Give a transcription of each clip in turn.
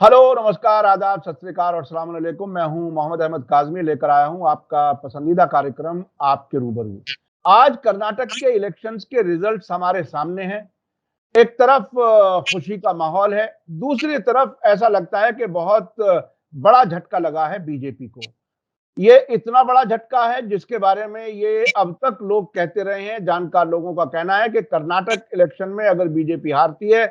Hello, नमस्कार, आदाब, सत श्री अकाल और अस्सलाम वालेकुम। मैं हूं मोहम्मद अहमद काज़मी लेकर आया हूं आपका पसंदीदा कार्यक्रम आपके रूबरू। आज कर्नाटक के इलेक्शंस के रिजल्ट्स हमारे सामने हैं। एक तरफ खुशी का माहौल है, दूसरी तरफ ऐसा लगता है कि बहुत बड़ा झटका लगा है बीजेपी को। ये इतना बड़ा झटका है जिसके बारे में ये अब तक लोग कहते रहे हैं, जानकार लोगों का कहना है कि कर्नाटक इलेक्शन में अगर बीजेपी हारती है,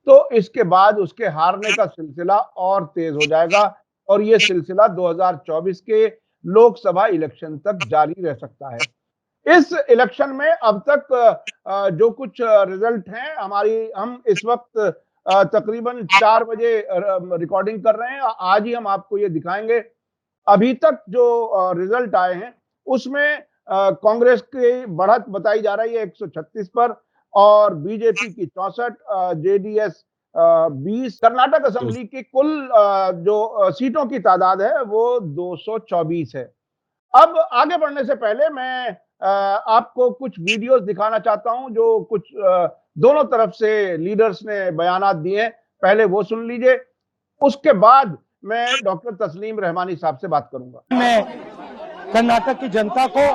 तो इसके बाद उसके हारने का सिलसिला और तेज हो जाएगा और ये सिलसिला 2024 के लोकसभा इलेक्शन तक जारी रह सकता है। इस इलेक्शन में अब तक जो कुछ रिजल्ट हैं हम इस वक्त तकरीबन 4 बजे रिकॉर्डिंग कर रहे हैं। आज ही हम आपको ये दिखाएंगे। अभी तक जो रिजल्ट आए हैं उसमें कांग्रेस की बढ़त बताई जा रही है 136 पर और बीजेपी की 64, जेडीएस 20। कर्नाटक असेंबली की कुल जो सीटों की तादाद है वो 224 है। अब आगे बढ़ने से पहले मैं आपको कुछ वीडियोस दिखाना चाहता हूं जो कुछ दोनों तरफ से लीडर्स ने बयानात दिए हैं। पहले वो सुन लीजिए, उसके बाद मैं डॉक्टर तस्लीम रहमानी साहब से बात करूंगा। मैं कर्नाटक की जनता को,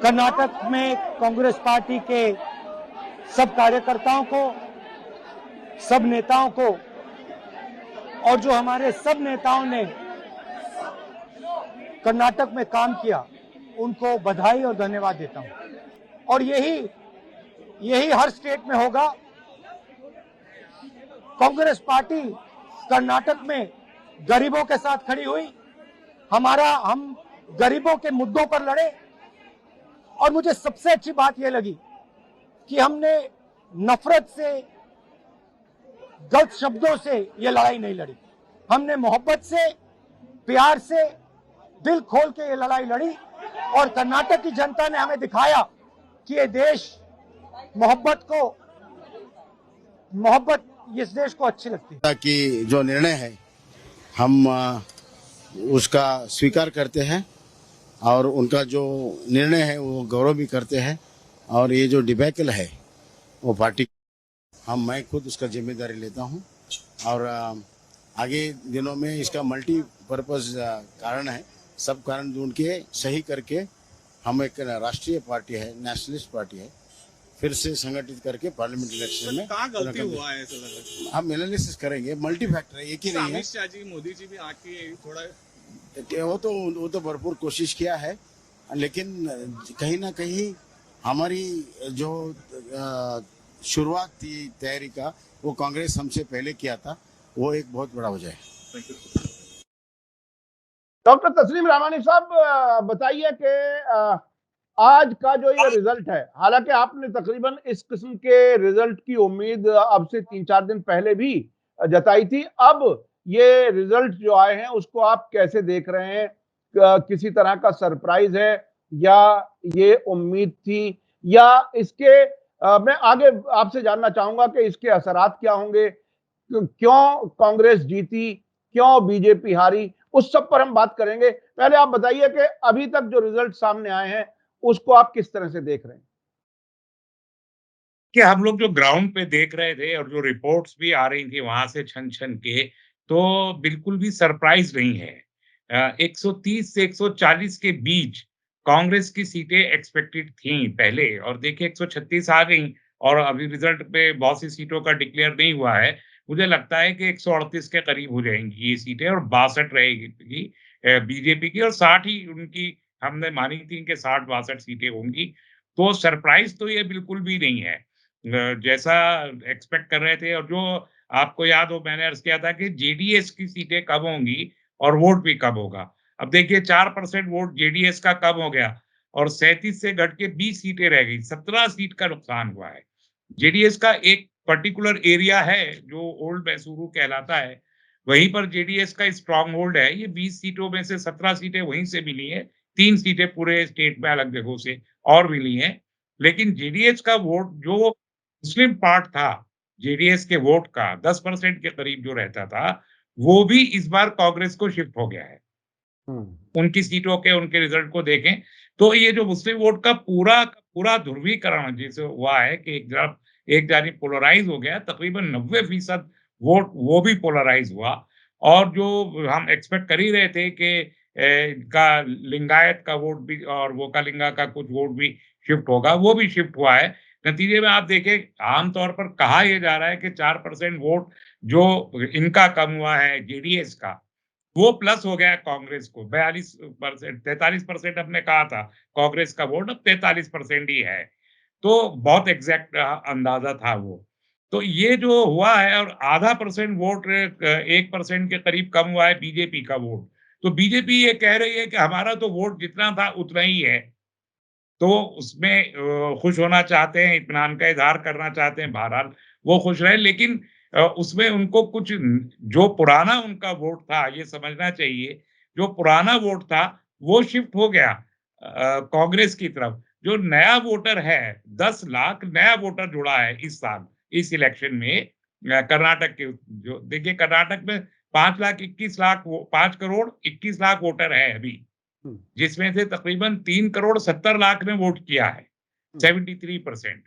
कर्नाटक में कांग्रेस पार्टी के सब कार्यकर्ताओं को, सब नेताओं को और जो हमारे सब नेताओं ने कर्नाटक में काम किया उनको बधाई और धन्यवाद देता हूं। और यही हर स्टेट में होगा। कांग्रेस पार्टी कर्नाटक में गरीबों के साथ खड़ी हुई, हम गरीबों के मुद्दों पर लड़े और मुझे सबसे अच्छी बात यह लगी कि हमने नफरत से, गलत शब्दों से यह लड़ाई नहीं लड़ी। हमने मोहब्बत से, प्यार से, दिल खोल के ये लड़ाई लड़ी और कर्नाटक की जनता ने हमें दिखाया कि ये देश मोहब्बत इस देश को अच्छी लगती है। कि जो निर्णय है हम उसका स्वीकार करते हैं और उनका जो निर्णय है वो गौरव भी करते हैं। और ये जो डिबैकल है वो पार्टी, मैं खुद उसका जिम्मेदारी लेता हूं और आगे दिनों में इसका मल्टीपर्पज कारण है, सब कारण ढूंढ के सही करके हम एक राष्ट्रीय पार्टी है, नेशनलिस्ट पार्टी है, फिर से संगठित करके पार्लियामेंट इलेक्शन में कहाँ गलती हुआ है ऐसा लग रहा है? हम एनालिसिस करेंगे। मल्टी फैक्टर है, एक ही नहीं है। अमित शाह जी, मोदी जी भी आके थोड़ा वो तो भरपूर कोशिश किया है, लेकिन कहीं ना कहीं हमारी जो शुरुआत थी तैयारी का, वो कांग्रेस हमसे पहले किया था, वो एक बहुत बड़ा वजह है। डॉक्टर तस्लीम रहमानी साहब, बताइए कि आज का जो ये रिजल्ट है, हालांकि आपने तकरीबन इस किस्म के रिजल्ट की उम्मीद अब से 3-4 दिन पहले भी जताई थी। अब ये रिजल्ट जो आए हैं उसको आप कैसे देख रहे हैं? किसी तरह का सरप्राइज है या ये उम्मीद थी या इसके मैं आगे आपसे जानना चाहूंगा कि इसके असरात क्या होंगे? क्यों कांग्रेस जीती, क्यों बीजेपी हारी, उस सब पर हम बात करेंगे। पहले आप बताइए कि अभी तक जो रिजल्ट सामने आए हैं उसको आप किस तरह से देख रहे हैं? कि हम लोग जो ग्राउंड पे देख रहे थे और जो रिपोर्ट्स भी आ रही थी वहां से छन छन के, तो बिल्कुल भी सरप्राइज नहीं है। 130 से 140 के बीच कांग्रेस की सीटें एक्सपेक्टेड थी पहले, और देखिए 136 आ गई और अभी रिजल्ट पे बहुत सी सीटों का डिक्लेयर नहीं हुआ है। मुझे लगता है कि 138 के करीब हो जाएंगी ये सीटें और 62 रहेगी बीजेपी की, और 60 ही उनकी हमने मानी थी कि 60-62 सीटें होंगी। तो सरप्राइज तो ये बिल्कुल भी नहीं है। जैसा एक्सपेक्ट कर रहे थे, और जो आपको याद हो मैंने अर्ज किया था कि जेडीएस की सीटें कब होंगी और वोट भी कब होगा। अब देखिए 4% वोट जेडीएस का कब हो गया और 37 से घट के 20 सीटें रह गई, 17 सीट का नुकसान हुआ है। जेडीएस का एक पर्टिकुलर एरिया है जो ओल्ड मैसूरू कहलाता है, वहीं पर जेडीएस का स्ट्रांग होल्ड है। ये 20 सीटों में से 17 सीटें वहीं से मिली है, 3 सीटें पूरे स्टेट में अलग जगहों से और मिली हैं। लेकिन जेडीएस का वोट जो मुस्लिम पार्ट था, जेडीएस के वोट का 10% के करीब जो रहता था, वो भी इस बार कांग्रेस को शिफ्ट हो गया है। उनकी सीटों के उनके रिजल्ट को देखें तो ये जो मुस्लिम वोट का पूरा ध्रुवीकरण जैसे हुआ है कि एक जानिब पोलराइज हो गया, तकरीबन 90% वोट वो भी पोलराइज हुआ। और जो हम एक्सपेक्ट कर ही रहे थे कि का लिंगायत का वोट भी और वो कलिंगा का कुछ वोट भी शिफ्ट होगा, वो भी शिफ्ट हुआ है। नतीजे में आप देखें आमतौर पर कहा यह जा रहा है कि 4% वोट जो इनका कम हुआ है जेडीएस का, वो प्लस हो गया कांग्रेस को 42%, 43% हमने कहा था कांग्रेस का वोट, अब 43% ही है। तो बहुत एग्जैक्ट अंदाजा था वो। तो ये जो हुआ है और आधा परसेंट वोट 1% के करीब कम हुआ है बीजेपी का वोट। तो बीजेपी ये कह रही है कि हमारा तो वोट जितना था उतना ही है। तो उसमें खुश होना चाहते हैं, इत्मीनान का इज़हार करना चाहते हैं, बहरहाल वो खुश रहे, लेकिन उसमें उनको कुछ जो पुराना उनका वोट था, ये समझना चाहिए, जो पुराना वोट था, वो शिफ्ट हो गया कांग्रेस की तरफ। जो नया वोटर है, 10 लाख नया वोटर जुड़ा है इस साल, इस इलेक्शन में कर्नाटक के जो देखिए कर्नाटक में 5 करोड़ 21 लाख वोटर हैं अभी। हम्म, जिसमें से तकरीबन 3 करोड़ 70 लाख ने वोट किया है, 73%।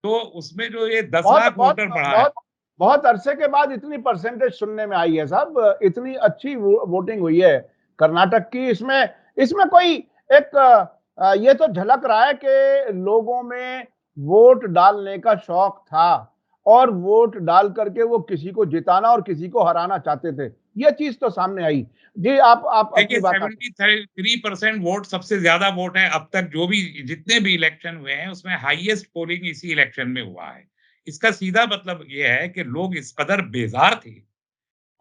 तो उसमें जो ये 10 बहुत लाख बहुत वोटर बढ़ा है। बहुत बहुत अरसे के बाद इतनी परसेंटेज सुनने में आई है साहब, इतनी अच्छी वोटिंग हुई है कर्नाटक की। इसमें इसमें कोई एक ये तो झलक रहा है कि लोगों में वोट डालने का शौक था और वोट डाल करके वो किसी को जिताना और किसी को हराना चाहते थे। ये चीज तो सामने आई। जी, आप अपनी देखिए बात आप। 73% वोट सबसे ज्यादा वोट है अब तक जो भी जितने भी इलेक्शन हुए हैं उसमें हाईएस्ट पोलिंग इसी इलेक्शन में हुआ है। इसका सीधा मतलब ये है कि लोग इस कदर बेजार थे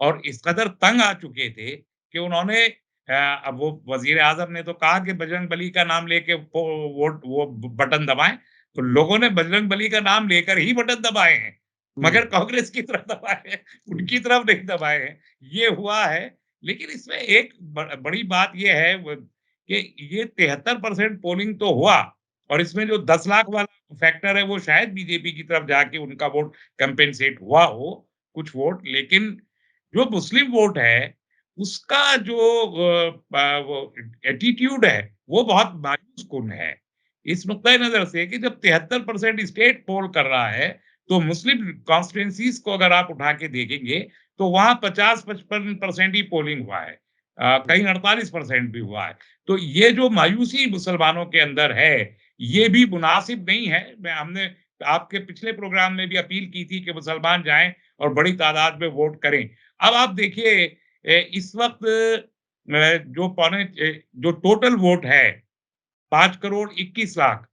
और इस कदर तंग आ चुके थे कि उन्होंने अब वो वजीर आजम ने तो कहा कि बजरंग बली का नाम लेके वोट वो बटन दबाएं, तो लोगों ने बजरंग बली का नाम लेकर ही बटन दबाए हैं, मगर कांग्रेस की तरफ दबाए हैं, उनकी तरफ नहीं दबाए हैं। ये हुआ है। लेकिन इसमें एक बड़ी बात ये है कि ये 73% पोलिंग तो हुआ और इसमें जो 10 लाख वाला फैक्टर है वो शायद बीजेपी की तरफ जाके उनका वोट कंपेंसेट हुआ हो कुछ वोट, लेकिन जो मुस्लिम वोट है, उसका जो वो एटीट्यूड है, वो बहुत मायूस-कुन है। इस नुक्ता-ए-नज़र से कि जब 73% स्टेट पोल कर रहा है, तो मुस्लिम कॉन्स्टिट्यूएंसीज़ को अगर आप उठा के देखेंगे, तो वहाँ 50-55% ही पोलिंग हुआ है। कहीं 48% भी हुआ है। तो ये जो मायूसी मुसलमानों के अंदर है, ये भी मुनासिब नहीं है। हमने आपके पिछले प्रोग्राम में भी अपील की थी कि मुसलमान जाएँ और बड़ी तादाद में वोट करें। अब आप देखिए इस वक़्त जो टोटल वोट है 5 करोड़ 21 लाख,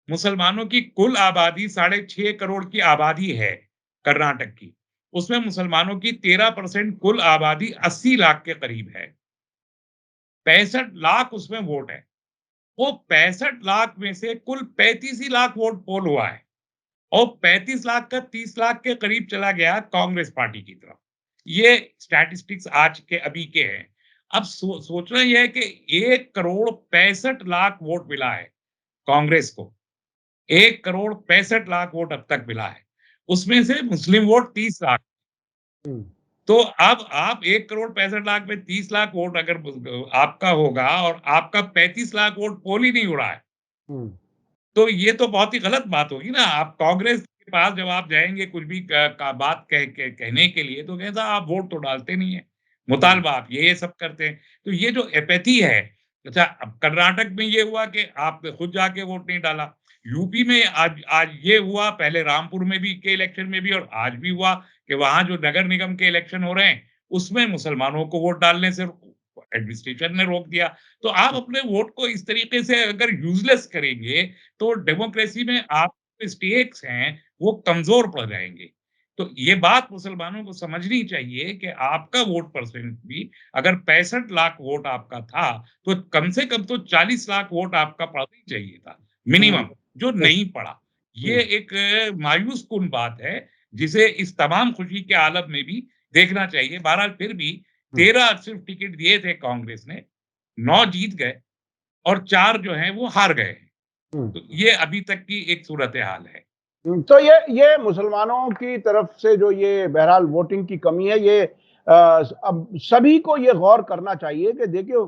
मुसलमानों की कुल आबादी 6.5 करोड़ की आबादी है कर्नाटक की। उसमें मुसलमानों की 13% कुल आबादी 80 लाख के करीब है। 65 लाख उसमें वोट है। वो 65 लाख में से कुल 35 ही लाख वोट पोल हुआ है और 35 लाख का 30 लाख के करीब चला गया कांग्रेस पार्टी की तरफ। ये स्टैटिस्टिक्स आज के अभी के हैं। अब सोचना ये है कि 1 करोड़ 65 लाख वोट मिला है कांग्रेस को। 1 करोड़ 65 लाख वोट अब तक मिला है। उसमें से मुस्लिम वोट 30 लाख। हम्म, तो अब आप 1 करोड़ 65 लाख में 30 लाख वोट अगर आपका होगा और आपका 35 लाख वोट पोल ही नहीं हो रहा है, हम्म, तो ये तो बहुत ही गलत बात होगी ना। आप कांग्रेस के पास जब आप जाएँगे कुछ भी का बात कहने के लिए तो कहता आप वोट तो डालते नहीं हैं। हम्म, मुतालबा आप ये सब करते हैं। तो ये जो एपैथी है, अच्छा अब कर्नाटक में ये हुआ कि आपने खुद जाके वोट नहीं डाला। यूपी में आज आज ये हुआ, पहले रामपुर में भी के इलेक्शन में भी और आज भी हुआ कि वहाँ जो नगर निगम के इलेक्शन हो रहे हैं, उसमें मुसलमानों को वोट डालने से एडमिनिस्ट्रेशन ने रोक दिया। तो आप अपने वोट को इस तरीके से अगर यूज़लेस करेंगे, तो डेमोक्रेसी में आप स्टेक्स हैं, वो कमज़ोर पड़ जाएँगे। तो ये बात मुसलमानों को समझनी चाहिए कि आपका वोट परसेंट भी अगर 65 लाख वोट आपका था, तो कम से कम तो 40 लाख वोट आपका पड़ना ही चाहिए था, हम्म, मिनिमम, जो नहीं पड़ा। ये हम्म, एक मायूस कुन बात है, जिसे इस तमाम खुशी के आलम में भी देखना चाहिए। बहरहाल फिर भी हम्म, 13 सिर्फ टिकट दिए थे कांग्रेस ने, 9 जीत गए और 4 जो हैं वो हार गए हैं। हम्म। तो ये अभी तक की एक सूरत-ए-हाल है। तो ये मुसलमानों की तरफ से जो ये बहरहाल वोटिंग की कमी है, ये अब सभी को ये गौर करना चाहिए कि देखिए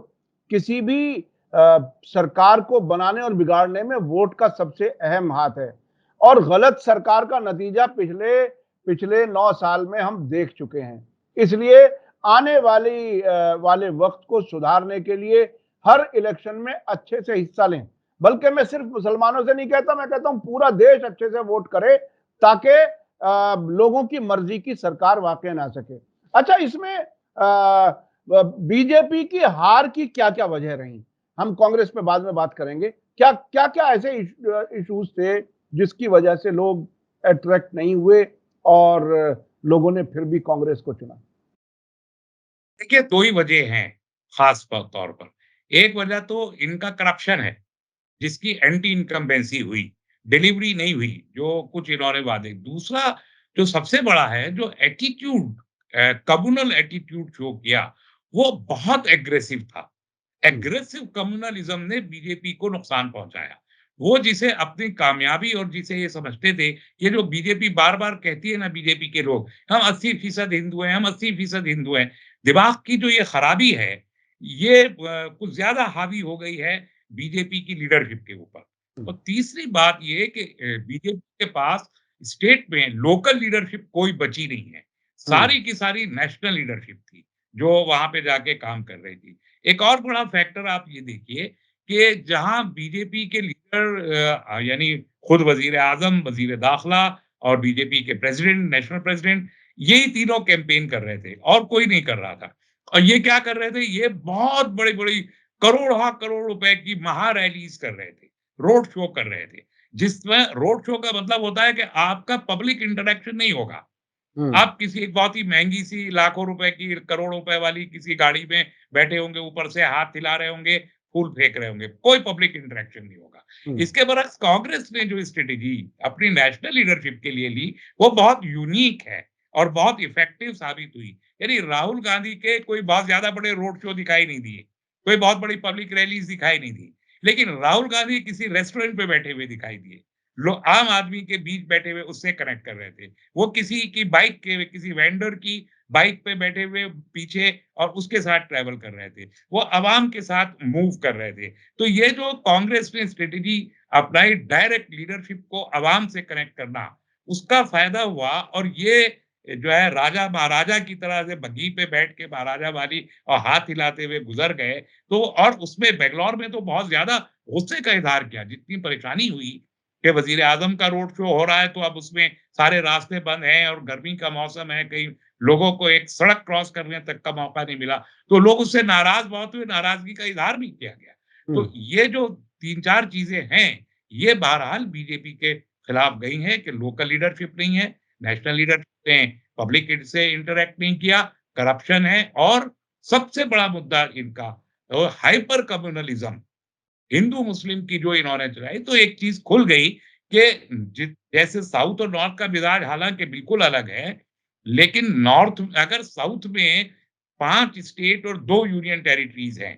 किसी भी सरकार को बनाने और बिगाड़ने में वोट का सबसे अहम हाथ है और गलत सरकार का नतीजा पिछले पिछले 9 साल में हम देख चुके हैं। इसलिए आने वाले वक्त को सुधारने के लिए हर इलेक्शन में अच्छे से हिस्सा लें। बल्कि मैं सिर्फ मुसलमानों से नहीं कहता, मैं कहता हूं पूरा देश अच्छे से वोट करे ताकि लोगों की मर्जी की सरकार वाकई ना सके। अच्छा, इसमें बीजेपी की हार की क्या-क्या वजह रही? हम कांग्रेस पे बाद में बात करेंगे। क्या ऐसे इश्यूज थे जिसकी वजह से लोग अट्रैक्ट नहीं हुए और लोगों ने फिर भी कांग्रेस को चुना? देखिए 2 ही वजह हैं खास तौर पर। एक वजह तो इनका करप्शन है, जिसकी एंटी इनकम्बेंसी हुई, डिलीवरी नहीं हुई, जो कुछ इन्होंने वादे। दूसरा जो सबसे बड़ा है, जो एटीट्यूड कम्युनल एटीट्यूड शो किया, वो बहुत एग्रेसिव था। एग्रेसिव कम्युनलिज्म ने बीजेपी को नुकसान पहुंचाया। वो जिसे अपनी कामयाबी और जिसे ये समझते थे, ये जो बीजेपी बार-बार कहती है ना बीजेपी के लोग, हम 80% हिंदू हैं, हम 80% हिंदू हैं। दिमाग की जो ये खराबी है, ये कुछ ज़्यादा हावी हो गई है बीजेपी की लीडरशिप के ऊपर। और तीसरी बात ये कि बीजेपी के पास स्टेट में लोकल लीडरशिप कोई बची नहीं है। सारी की सारी नेशनल लीडरशिप थी, जो वहाँ पे जाके काम कर रही थी। एक और बड़ा फैक्टर आप ये देखिए कि जहाँ बीजेपी के लीडर यानी खुद वज़ीर-ए-आज़म, वज़ीर दाखिला और बीजेपी के प्रेज़िडेंट, नेशनल प्रेज़िडेंट, यही तीनों कैंपेन कर रहे थे और कोई नहीं कर रहा था। और ये क्या कर रहे थे? ये बहुत बड़ी-बड़ी करोड़ रुपए की महा रैलीज़ कर रहे थे, रोड शो कर रहे थे। जिसमें रोड शो का मतलब होता है कि आपका पब्लिक इंटरैक्शन नहीं होगा। हुँ, आप किसी एक बहुत ही महँगी सी लाखों रुपए की, करोड़ों रुपए वाली किसी गाड़ी में बैठे होंगे, ऊपर से हाथ हिला रहे होंगे, फूल फेंक रहे होंगे, कोई पब्लिक इंटरैक्शन नहीं होगा। हुँ, इसके बरक्स कांग्रेस ने जो स्ट्रैटेजी अपनी नेशनल लीडरशिप के लिए ली, वो बहुत यूनिक है और बहुत इफेक्टिव साबित हुई। यानी राहुल गांधी के कोई बहुत ज़्यादा बड़े रोड शो दिखाई नहीं दिए, कोई बहुत बड़ी पब्लिक रैलीज़ दिखाई नहीं दी, लेकिन राहुल गांधी किसी रेस्टोरेंट पे बैठे हुए दिखाई दिए। आम आदमी के बीच बैठे हुए उससे कनेक्ट कर रहे थे। वो किसी की बाइक के किसी वेंडर की बाइक पे बैठे हुए पीछे और उसके साथ ट्रैवल कर रहे थे। वो अवाम के साथ मूव कर रहे थे। तो ये जो कांग्रेस ने स्ट्रेटेजी अपनाई डायरेक्ट लीडरशिप को अवाम से कनेक्ट करना, उसका फ़ायदा हुआ और ये जो है राजा महाराजा की तरह से बग्घी पे बैठ के महाराजा वाली और हाथ हिलाते हुए गुज़र गए। तो और उसमें बैंगलोर में तो बहुत ज़्यादा गुस्से का इज़हार किया। जितनी परेशानी हुई कि वज़ीर-ए-आज़म का रोड शो हो रहा है, तो अब उसमें सारे रास्ते बंद हैं और गर्मी का मौसम है, कहीं लोगों को एक सड़क क्रॉस करने तक का मौका नहीं मिला। तो लोग उससे नाराज़ बहुत हुए, नाराज़गी का इज़हार भी किया गया। हुँ, तो ये जो 3-4 चीज़ें हैं, ये बहरहाल बीजेपी के खिलाफ गई हैं कि लोकल लीडरशिप नहीं है, नेशनल लीडरशिप ने पब्लिक से इंटरैक्ट नहीं किया, करप्शन है और सबसे बड़ा मुद्दा इनका हाइपर कम्युनलिज़्म। हिंदू-मुस्लिम की जो इन्होंने चलाई, तो एक चीज़ खुल गई कि जैसे साउथ और नॉर्थ का मिज़ाज हालाँकि बिल्कुल अलग है, लेकिन नॉर्थ अगर साउथ में 5 स्टेट और 2 यूनियन टेरिटरीज़ हैं,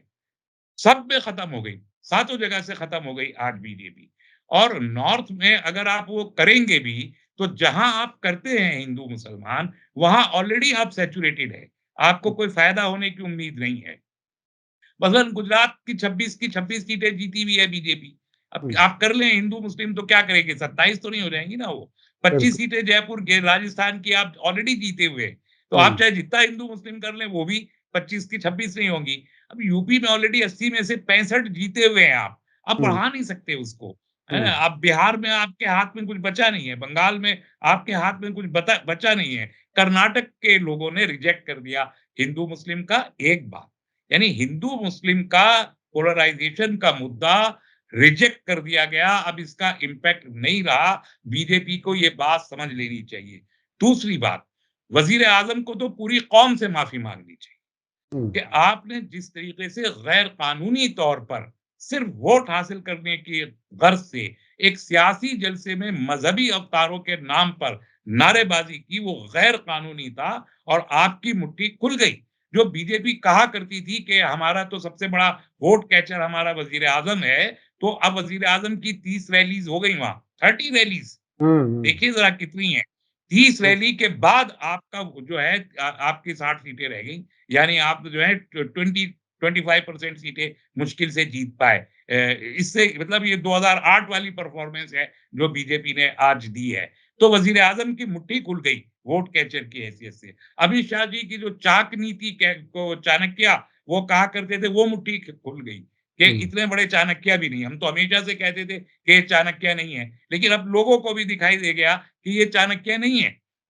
सब में खत्म हो गई, सातों जगह से खत्म हो गई आज बीजेपी। और नॉर्थ में अगर आप वो करेंगे भी, तो जहाँ आप करते हैं हिंदू-मुसलमान, वहाँ ऑलरेडी आप सैचुरेटेड है। आपको कोई फ़ायदा होने की उम्मीद नहीं है। मसलन गुजरात की 26 सीटें जीती हुई है बीजेपी। अब हुँ, आप कर लें हिंदू-मुस्लिम तो क्या करेंगे? 27 तो नहीं हो जाएँगी ना वो। 25 बिल्कुल। सीटें जयपुर के राजस्थान की आप ऑलरेडी जीते हुए हैं। तो आप हुँ, चाहे जितना हिंदू-मुस्लिम कर लें, वो भी 25 की 26 नहीं होंगी। अब यूपी में ऑलरेडी 80 में से 65 जीते हुए हैं आप। आप हुँ, बढ़ा नहीं सकते उसको, है हुँ, ना? अब बिहार में आपके हाथ में कुछ बचा नहीं है, बंगाल में आपके हाथ में कुछ बचा नहीं है। कर्नाटक के लोगों ने रिजेक्ट कर दिया हिंदू-मुस्लिम का एक बात। यानी हिंदू मुस्लिम का पोलराइजेशन का मुद्दा रिजेक्ट कर दिया गया। अब इसका इम्पैक्ट नहीं रहा। बीजेपी को ये बात समझ लेनी चाहिए। दूसरी बात, वजीर आजम को तो पूरी कौम से माफी मांगनी चाहिए हुँ, कि आपने जिस तरीके से गैर कानूनी तौर पर सिर्फ वोट हासिल करने की गर्ज से एक सियासी जलसे में मजहबी अवतारों के नाम पर नारेबाजी की, वो गैर कानूनी था और आपकी मुट्ठी खुल गई। जो बीजेपी कहा करती थी कि हमारा तो सबसे बड़ा वोट कैचर हमारा वजीर आजम है, तो अब वजीर आजम की 30 रैलीज हो गई, वहां 30 रैलीज हुँ, हुँ, देखिए ज़रा कितनी है। 30 हुँ, रैली के बाद आपका जो है आपकी 60 सीटें रह गई। यानी आप जो है 25% सीटें मुश्किल से जीत पाए। इससे मतलब ये 2008 वाली परफॉर्मेंस है जो बीजेपी ने आज दी है। तो वज़ीर-ए-आज़म की मुट्ठी खुल गई। वोट कैचर की हैसियत से। अमित शाह जी की जो चाक नीति को चाणक्य वो कहा करते थे, वो मुट्ठी खुल गई कि इतने बड़े चाणक्य भी नहीं। हम तो हमेशा से कहते थे कि ये चाणक्य नहीं है, लेकिन अब लोगों को भी दिखाई दे गया कि ये चाणक्य नहीं है।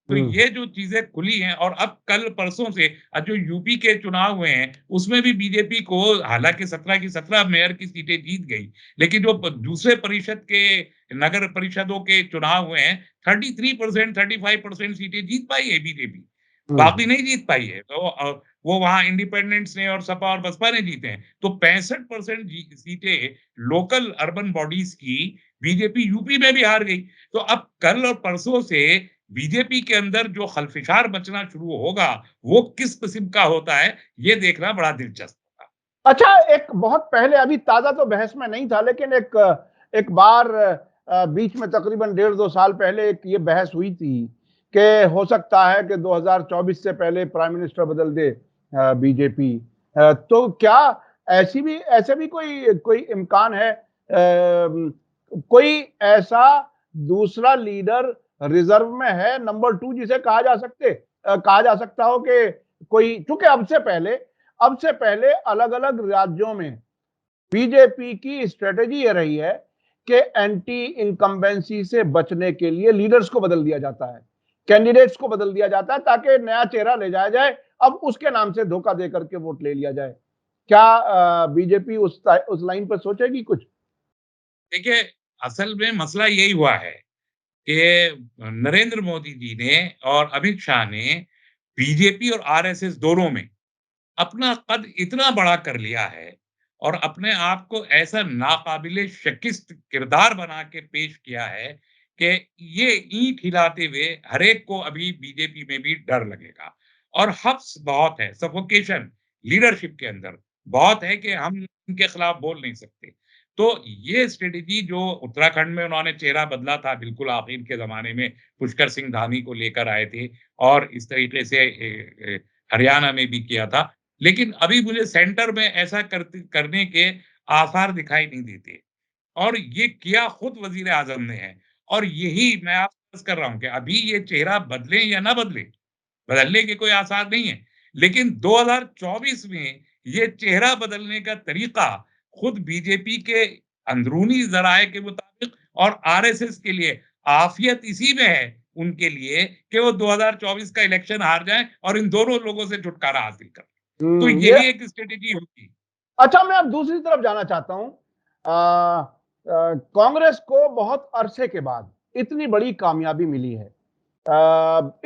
तो ये जो चीजें खुली हैं और अब कल परसों से जो यूपी के चुनाव हुए हैं, उसमें भी बीजेपी को हालांकि 17 की 17 मेयर की सीटें जीत गई, लेकिन जो दूसरे परिषद के नगर परिषदों के चुनाव हुए हैं, 33%, 35% सीटें जीत पाई है बीजेपी, बाकी नहीं जीत पाई है। तो वो वहाँ इंडिपेंडेंट्स ने और सपा और बसपा ने जीते हैं। तो 65% सीटें लोकल अर्बन बॉडीज की बीजेपी यूपी में भी हार गई। तो अब कल और परसों से बीजेपी के अंदर जो खलफिशार मचना शुरू होगा, वो किस किस्म का होता है, ये देखना बड़ा दिलचस्प होगा। अच्छा, एक बहुत पहले, अभी ताजा तो बहस में नहीं था, लेकिन एक बार बीच में तकरीबन 1.5-2 साल पहले एक ये बहस हुई थी कि हो सकता है कि 2024 से पहले प्राइम मिनिस्टर बदल दे बीजेपी। तो क्या ऐसे भी कोई इम्कान है, कोई ऐसा दूसरा लीडर रिजर्व में है, नंबर 2 जिसे कहा जा सकता हो कि कोई, चूंकि अब से पहले अलग-अलग राज्यों में बीजेपी की स्ट्रेटेजी ये रही है कि एंटी इनकम्बेंसी से बचने के लिए लीडर्स को बदल दिया जाता है, कैंडिडेट्स को बदल दिया जाता है ताकि नया चेहरा ले जाया जाए, अब उसके नाम से धोखा दे करके वोट ले लिया जाए। क्या बीजेपी उस लाइन पर सोचेगी कुछ? देखिए, असल में मसला यही हुआ है कि नरेंद्र मोदी जी ने और अमित शाह ने बीजेपी और आरएसएस दोनों में अपना कद इतना बड़ा कर लिया है और अपने आप को ऐसा नाकाबिले शिकस्त किरदार बना के पेश किया है कि ये ईंट हिलाते हुए हर एक को अभी बीजेपी में भी डर लगेगा। और हफ्स बहुत है, सफोकेशन लीडरशिप के अंदर बहुत है कि हम इनके खिलाफ बोल नहीं सकते। तो ये स्ट्रेटेजी जो उत्तराखंड में उन्होंने चेहरा बदला था बिल्कुल आखिर के ज़माने में, पुष्कर सिंह धामी को लेकर आए थे और इस तरीके से हरियाणा में भी किया था। लेकिन अभी मुझे सेंटर में ऐसा करने के आसार दिखाई नहीं देते और ये किया खुद वज़ीर-ए-आज़म ने है और यही मैं आपसे अर्ज़ कर रहा हूँ कि अभी ये चेहरा बदले या ना बदले, बदलने के कोई आसार नहीं है। लेकिन 2024 में ये चेहरा बदलने का तरीका खुद बीजेपी के अंदरूनी ज़राए के मुताबिक और आरएसएस के लिए आफ़ियत इसी में है उनके लिए कि वो 2024 का इलेक्शन हार जाएँ और इन दोनों लोगों से छुटकारा हासिल करें। तो ये यही एक स्ट्रेटेजी होगी। अच्छा, मैं अब दूसरी तरफ जाना चाहता हूं। कांग्रेस को बहुत अरसे के बाद इतनी बड़ी कामयाबी मिली है।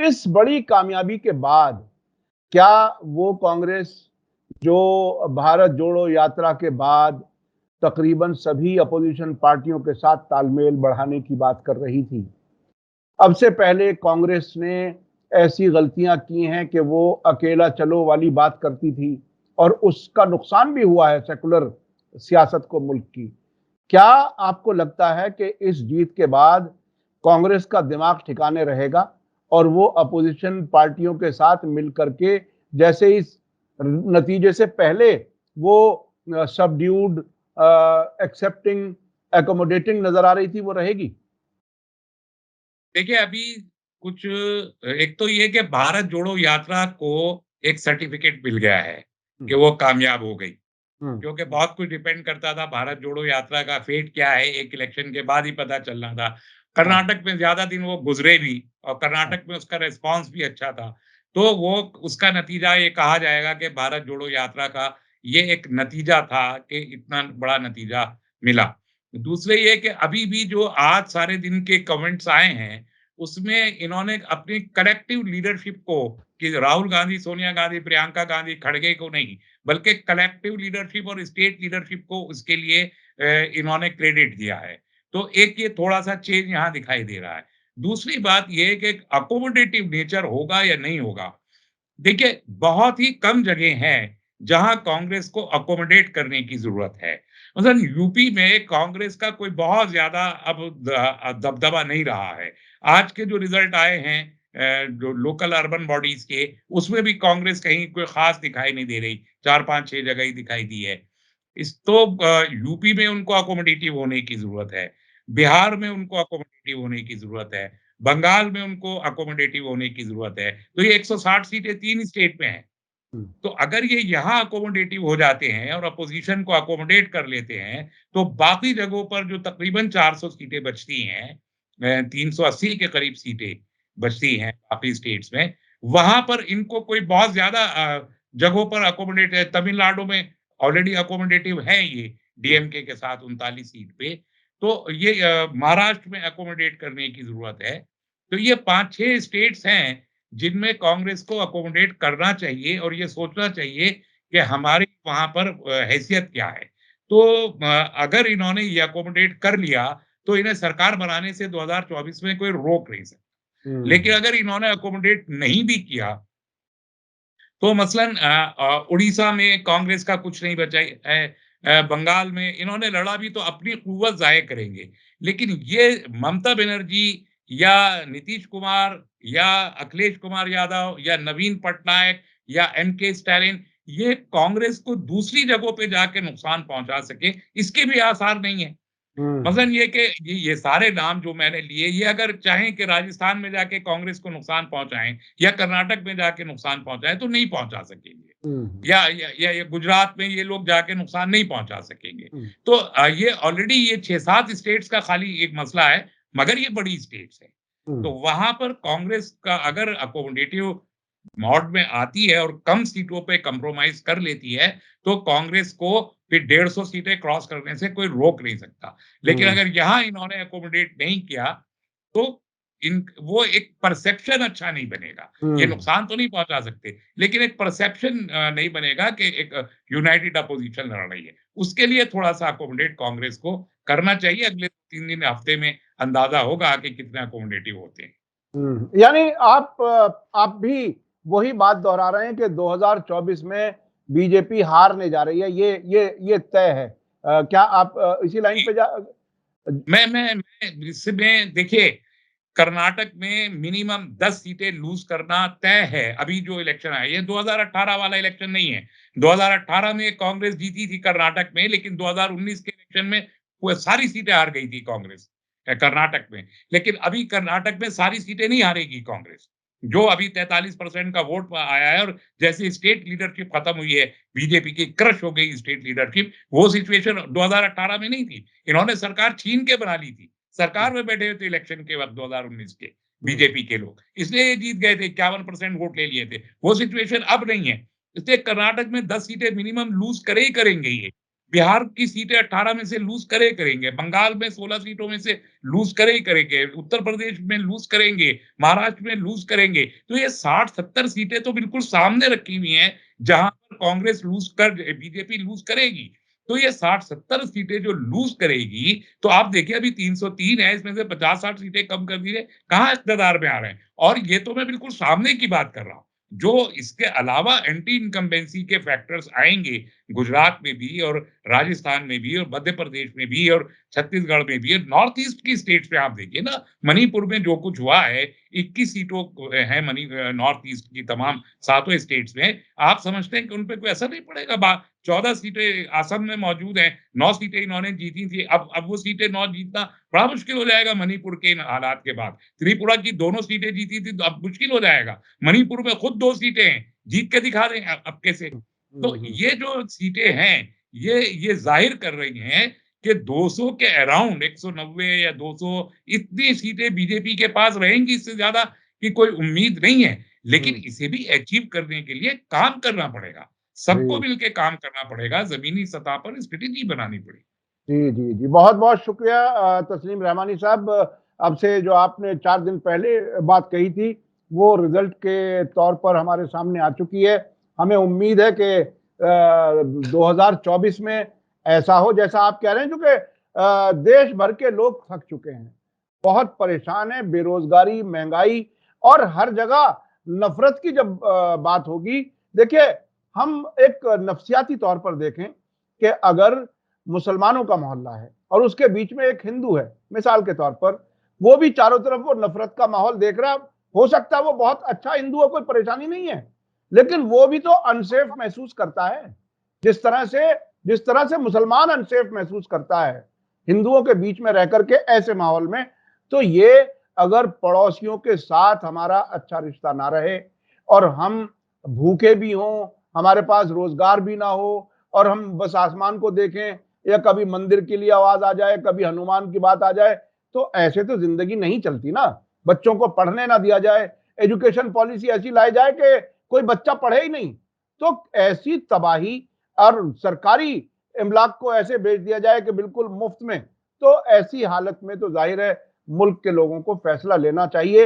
इस बड़ी कामयाबी के बाद क्या वो कांग्रेस जो भारत जोड़ो यात्रा के बाद तकरीबन सभी अपोजिशन पार्टियों के साथ तालमेल बढ़ाने की बात कर रही थी, अब से पहले कांग्रेस ने ऐसी गलतियां की हैं कि वो अकेला चलो वाली बात करती थी और उसका नुकसान भी हुआ है सेकुलर सियासत को, मुल्क की। क्या आपको लगता है कि इस जीत के बाद कांग्रेस का दिमाग ठिकाने रहेगा और वो अपोजिशन पार्टियों के साथ मिलकर के, जैसे इस नतीजे से पहले वो सबड्यूड, एक्सेप्टिंग, एकोमोडेटिंग नजर आ रही थी, वो रहेगी? देखिए अभी कुछ एक तो ये कि भारत जोड़ो यात्रा को एक सर्टिफिकेट मिल गया है कि वो कामयाब हो गई। हम्म। क्योंकि बहुत कुछ डिपेंड करता था भारत जोड़ो यात्रा का फेट क्या है एक इलेक्शन के बाद ही पता चलना था। हाँ, कर्नाटक में ज्यादा दिन वो गुजरे भी और हाँ। कर्नाटक में उसका रिस्पांस भी अच्छा था। तो वो उसका नतीजा ये कहा जाएगा कि भारत जोड़ो यात्रा का ये एक नतीजा था कि इतना बड़ा नतीजा मिला। दूसरे ये कि अभी भी जो आज सारे दिन के कमेंट्स आए हैं, उसमें इन्होंने अपनी कलेक्टिव लीडरशिप को कि राहुल गांधी, सोनिया गांधी, प्रियंका गांधी, खड़गे को नहीं, बल्कि कलेक्टिव लीडरशिप और स्टेट लीडरशिप को उसके लिए इन्होंने क्रेडिट दिया है। तो एक ये थोड़ा-सा चेंज यहाँ दिखाई दे रहा है। दूसरी बात ये है कि अकोमोडेटिव नेचर होगा या नहीं होगा। देखिए, बहुत ही कम जगह हैं, जहाँ कांग्रेस को अकोमोडेट करने की ज़रूरत है। मसलन यूपी में कांग्रेस का कोई बहुत ज़्यादा अब दबदबा नहीं रहा है। आज के जो रिज़ल्ट आए हैं जो लोकल अर्बन बॉडीज़ के, उसमें भी कांग्रेस कहीं कोई ख़ास दिखाई नहीं दे रही। 4, 5, 6 जगह ही दिखाई दी है। यूपी में उनको अकोमोडेटिव होने की ज़रूरत है। बिहार में उनको अकोमोडेटिव होने की ज़रूरत है। बंगाल में उनको अकोमोडेटिव होने की जरूरत है। तो ये 160 सीटें 3 स्टेट में हैं। तो अगर ये यहाँ अकोमोडेटिव हो जाते हैं और अपोजिशन को अकोमोडेट कर लेते हैं, तो बाकी जगहों पर जो तकरीबन 400 सीटें बचती हैं, 380 के करीब सीटें बचती हैं बाकी स्टेट्स में, वहाँ पर इनको कोई बहुत ज़्यादा जगहों पर अकोमोडेट है। तमिलनाडु में ऑलरेडी अकोमोडेटिव है ये, डीएमके के साथ 39 सीट पे। तो ये महाराष्ट्र में अकोमोडेट करने की ज़रूरत है। तो ये 5-6 स्टेट्स हैं जिनमें कांग्रेस को अकोमोडेट करना चाहिए और ये सोचना चाहिए कि हमारी वहाँ पर हैसियत क्या है। तो अगर इन्होंने ये अकोमोडेट कर लिया, तो इन्हें सरकार बनाने से 2024 में कोई रोक नहीं सकता। लेकिन अगर इन्होंने अकोमोडेट नहीं भी किया, तो मसलन उड़ीसा में कांग्रेस का कुछ नहीं बचा है, बंगाल में इन्होंने लड़ा भी तो अपनी कुव्वत ज़ाहिर करेंगे। लेकिन ये ममता बनर्जी या नीतीश कुमार या अखिलेश कुमार यादव या नवीन पटनायक या एमके स्टालिन, ये कांग्रेस को दूसरी जगहों पे जाके नुकसान पहुंचा सके, इसके भी आसार नहीं है। मसलन ये कि ये सारे नाम जो मैंने लिए, ये अगर चाहें कि राजस्थान में जाके कांग्रेस को नुकसान पहुंचाएं या कर्नाटक में जाके नुकसान पहुंचाएं, तो नहीं पहुंचा सकेंगे। या गुजरात में ये लोग जाके नुकसान नहीं पहुंचा सकेंगे। तो ये ऑलरेडी ये 6-7 स्टेट्स का खाली एक मसला है, मगर ये बड़ी स्टेट्स है। तो वहां पर कांग्रेस का अगर अकोमोडेटिव मोड में आती है और कम सीटों पे कंप्रोमाइज कर लेती है, तो कांग्रेस को फिर 150 सीटें क्रॉस करने से कोई रोक नहीं सकता। लेकिन अगर यहाँ इन्होंने अकोमोडेट नहीं किया, तो वो एक परसेप्शन अच्छा नहीं बनेगा। ये नुकसान तो नहीं पहुंचा सकते, लेकिन एक परसेप्शन नहीं बनेगा कि एक यूनाइटेड अपोजिशन लड़ रही है। उसके लिए थोड़ा सा अकोमोडेट कांग्रेस को करना चाहिए। अगले 3 दिन हफ्ते में अंदाजा होगा कि कितने अकोमोडेटिव होते हैं। यानी आप भी वही बात दोहरा रहे हैं कि 2024 में बीजेपी हारने जा रही है, ये तय है। क्या आप इसी लाइन पे मैं इसमें देखिए, कर्नाटक में मिनिमम 10 सीटें लूज करना तय है। अभी जो इलेक्शन है, ये 2018 वाला इलेक्शन नहीं है। 2018 में कांग्रेस जीती थी कर्नाटक में, लेकिन 2019 के इलेक्शन में वो सारी सीटें हार गई थी कांग्रेस कर्नाटक में। लेकिन अभी कर्नाटक में सारी सीटें नहीं हारेगी कांग्रेस। जो अभी 43% का वोट आया है और जैसे स्टेट लीडरशिप खत्म हुई है, बीजेपी की क्रश हो गई स्टेट लीडरशिप, वो सिचुएशन 2018 में नहीं थी। इन्होंने सरकार छीन के बना ली थी। सरकार में बैठे हुए थे इलेक्शन के वक्त 2019 के बीजेपी के लोग, इसलिए ये जीत गए थे, 51% वोट ले लिए थे। वो सिचुएशन अब नहीं है। इसलिए कर्नाटक में 10 सीटें मिनिमम लूज करे ही करेंगे ये। बिहार की सीटें 18 में से लूज करे करेंगे, बंगाल में 16 सीटों में से लूज करे ही करेंगे, उत्तर प्रदेश में लूज करेंगे, महाराष्ट्र में लूज करेंगे। तो ये 60-70 सीटें तो बिल्कुल सामने रखी हुई हैं, जहां पर कांग्रेस लूज कर बीजेपी लूज करेगी। तो ये 60-70 सीटें जो लूज करेगी, तो आप देखिए अभी 303 है, इसमें से 50-60 सीटें कम कर दी है, कहाँ इक़्तिदार में आ रहे हैं। और ये तो मैं बिल्कुल सामने की बात कर रहा हूँ। जो इसके अलावा एंटी इनकम्बेंसी के फैक्टर्स आएंगे गुजरात में भी और राजस्थान में भी और मध्य प्रदेश में भी और छत्तीसगढ़ में भी, नॉर्थ ईस्ट की स्टेट्स पे आप देखिए ना, मणिपुर में जो कुछ हुआ है, 21 सीटों है नॉर्थ ईस्ट की तमाम 7 स्टेट्स में। आप समझते हैं कि उन पे कोई असर नहीं पड़ेगा? 14 सीटें असम में मौजूद हैं, 9 सीटें इन्होंने जीती थी। अब वो सीटें 9 जीतना बड़ा मुश्किल हो जाएगा मणिपुर के इन हालात के बाद। त्रिपुरा की दोनों सीटें जीती थी, तो अब मुश्किल हो जाएगा। मणिपुर में खुद 2 सीटें हैं, जीत के दिखा दें अब कैसे। तो ये जो सीटें हैं, ये जाहिर कर रही हैं कि 200 के अराउंड 190 या 200 इतनी सीटें बीजेपी के पास रहेंगी, इससे ज्यादा की कोई उम्मीद नहीं है। लेकिन इसे भी अचीव करने के लिए काम करना पड़ेगा, सबको मिलके काम करना पड़ेगा, जमीनी सतह पर स्ट्रेटेजी बनानी पड़ेगी। जी, जी, जी। बहुत-बहुत शुक्रिया तस्लीम रहमानी साहब। अब से जो आपने 4 दिन पहले बात कही थी, वो रिजल्ट के तौर पर हमारे सामने आ चुकी है। हमें उम्मीद है कि 2024 में ऐसा हो जैसा आप कह रहे हैं, क्योंकि देश भर के लोग थक चुके हैं, बहुत परेशान हैं, बेरोजगारी, महंगाई और हर जगह नफरत की जब बात होगी। देखिए, हम एक नफ्सियाती तौर पर देखें कि अगर मुसलमानों का मोहल्ला है और उसके बीच में एक हिंदू है, मिसाल के तौर पर, वो भी चारों तरफ वो नफरत का माहौल देख रहा, हो सकता है वो बहुत अच्छा हिंदू हो, कोई परेशानी नहीं है, लेकिन वो भी तो अनसेफ महसूस करता है। जिस तरह से मुसलमान अनसेफ महसूस करता है हिंदुओं के बीच में रह करके ऐसे माहौल में, तो ये अगर पड़ोसियों के साथ हमारा अच्छा रिश्ता ना रहे और हम भूखे भी हों, हमारे पास रोजगार भी ना हो और हम बस आसमान को देखें या कभी मंदिर के लिए आवाज आ जाए, कभी हनुमान की बात आ जाए, तो ऐसे तो जिंदगी नहीं चलती ना। बच्चों को पढ़ने ना दिया जाए, एजुकेशन पॉलिसी ऐसी लाई जाए कि कोई बच्चा पढ़े ही नहीं, तो ऐसी तबाही और सरकारी इमलाक को ऐसे बेच दिया जाए कि बिल्कुल मुफ्त में, तो ऐसी हालत में तो जाहिर है मुल्क के लोगों को फैसला लेना चाहिए ये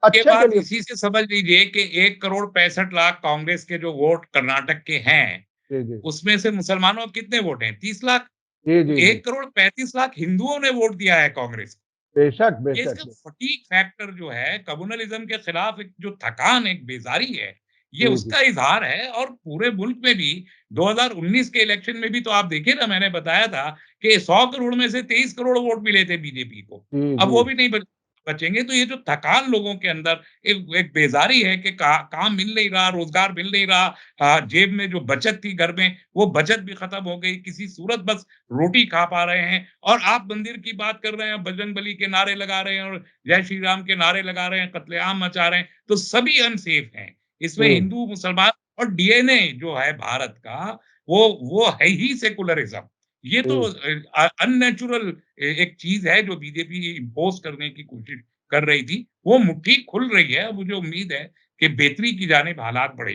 अच्छे के बात लिए। इसी से समझ लीजिए कि 1,65,00,000 कांग्रेस के जो वोट कर्नाटक के हैं, जी, जी। उसमें से मुसलमानों के कितने वोट हैं? 30 लाख। जी, जी, जी। 1,35,00,000 हिंदुओं ने वोट दिया है कांग्रेस को। बेशक, ये बेशक। इसका फटीग फैक्टर जो है, कम्युनलिज्म के खिलाफ एक जो थकान, एक बेज़ारी है, ये जी, जी। उसका इज़हार है। और पूरे मुल्क में भी 2019 के इलेक्शन में भी तो आप देखिए ना, मैंने बताया था कि 100 करोड़ में से 23 करोड़ वोट मिले थे बीजेपी को। जी, अब वो जी। भी नहीं बचेंगे। तो ये जो थकान लोगों के अंदर एक एक बेज़ारी है कि काम मिल नहीं रहा, रोज़गार मिल नहीं रहा, जेब में जो बचत थी घर में, वो बचत भी खत्म हो गई। किसी सूरत बस रोटी खा पा रहे हैं। और आप मंदिर की बात कर रहे हैं, बजरंगबली के नारे लगा रहे हैं और जय श्री राम के नारे लगा रहे हैं, कत्लेआम मचा रहे हैं, तो सभी अनसेफ हैं। इसमें जी। हिंदू, मुसलमान और डीएनए जो है भारत का, वो है ही सेकुलरिज़्म। ये तो जी। अननेचुरल एक चीज़ है जो बीजेपी इम्पोज़ करने की कोशिश कर रही थी। वो मुट्ठी खुल रही है। मुझे उम्मीद है कि बेहतरी की जानिब हालात जी,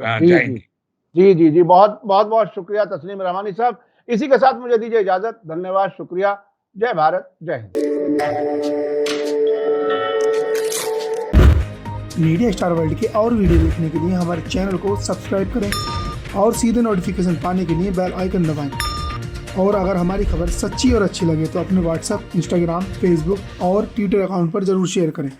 जी। जाएँगे। जी, जी, जी। बहुत-बहुत शुक्रिया तस्लीम रहमानी साहब। इसी के साथ मुझे दीजिए इजाज़त। धन्यवाद, शुक्रिया। जय भारत, जय हिंद। मीडिया स्टार वर्ल्ड के और वीडियो देखने के लिए हमारे चैनल को सब्सक्राइब करें और सीधे नोटिफिकेशन पाने के लिए बेल आइकन दबाएं। और अगर हमारी खबर सच्ची और अच्छी लगे तो अपने व्हाट्सएप, इंस्टाग्राम, फेसबुक और ट्विटर अकाउंट पर ज़रूर शेयर करें।